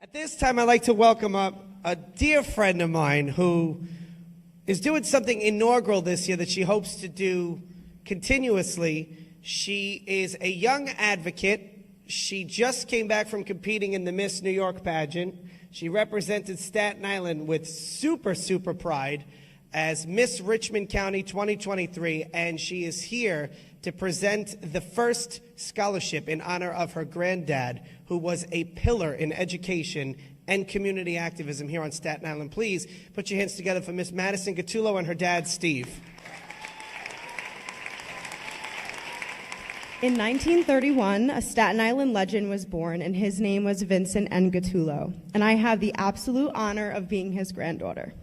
At this time, I'd like to welcome up a dear friend of mine who is doing something inaugural this year that she hopes to do continuously. She is a young advocate. She just came back from competing in the Miss New York pageant. She represented Staten Island with super pride as Miss Richmond County 2023, and she is here to present the first scholarship in honor of her granddad, who was a pillar in education and community activism here on Staten Island. Please put your hands together for Miss Madison Gattullo and her dad, Steve. In 1931, a Staten Island legend was born, and his name was Vincent Gattullo, and I have the absolute honor of being his granddaughter.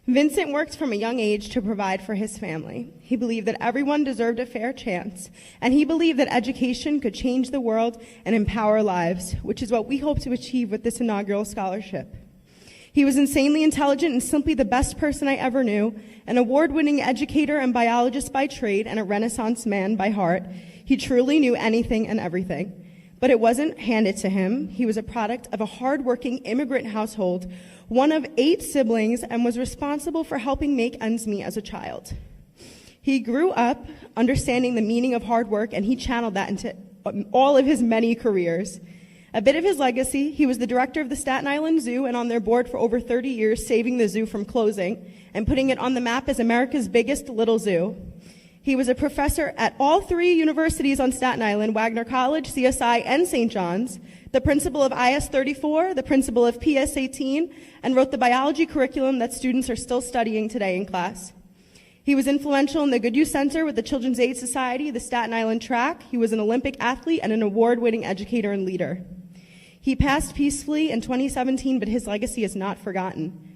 Vincent worked from a young age to provide for his family. He believed that everyone deserved a fair chance, and he believed that education could change the world and empower lives, which is what we hope to achieve with this inaugural scholarship. He was insanely intelligent and simply the best person I ever knew, an award-winning educator and biologist by trade and a Renaissance man by heart. He truly knew anything and everything. But it wasn't handed to him. He was a product of a hard-working immigrant household, one of 8 siblings, and was responsible for helping make ends meet as a child. He grew up understanding the meaning of hard work, and he channeled that into all of his many careers. A bit of his legacy: he was the director of the Staten Island Zoo and on their board for over 30 years, saving the zoo from closing and putting it on the map as America's biggest little zoo. He was a professor at all 3 universities on Staten Island, Wagner College, CSI, and St. John's, the principal of IS 34, the principal of PS 18, and wrote the biology curriculum that students are still studying today in class. He was influential in the Good Youth Center with the Children's Aid Society, the Staten Island Track. He was an Olympic athlete and an award-winning educator and leader. He passed peacefully in 2017, but his legacy is not forgotten.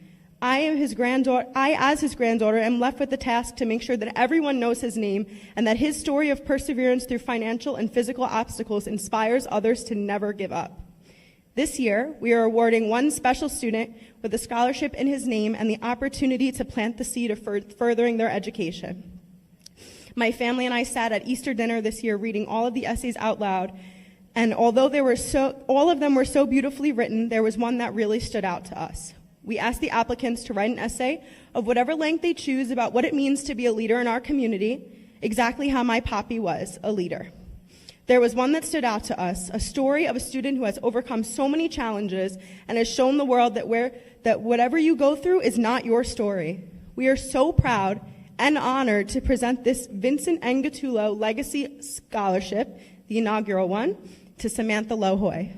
I, as his granddaughter, am left with the task to make sure that everyone knows his name and that his story of perseverance through financial and physical obstacles inspires others to never give up. This year, we are awarding one special student with a scholarship in his name and the opportunity to plant the seed of furthering their education. My family and I sat at Easter dinner this year reading all of the essays out loud, and although all of them were so beautifully written, there was one that really stood out to us. We asked the applicants to write an essay of whatever length they choose about what it means to be a leader in our community, exactly how my papi was a leader. There was one that stood out to us, a story of a student who has overcome so many challenges and has shown the world that whatever you go through is not your story. We are so proud and honored to present this Vincent Gattullo Legacy Scholarship, the inaugural one, to Samantha Lohoy.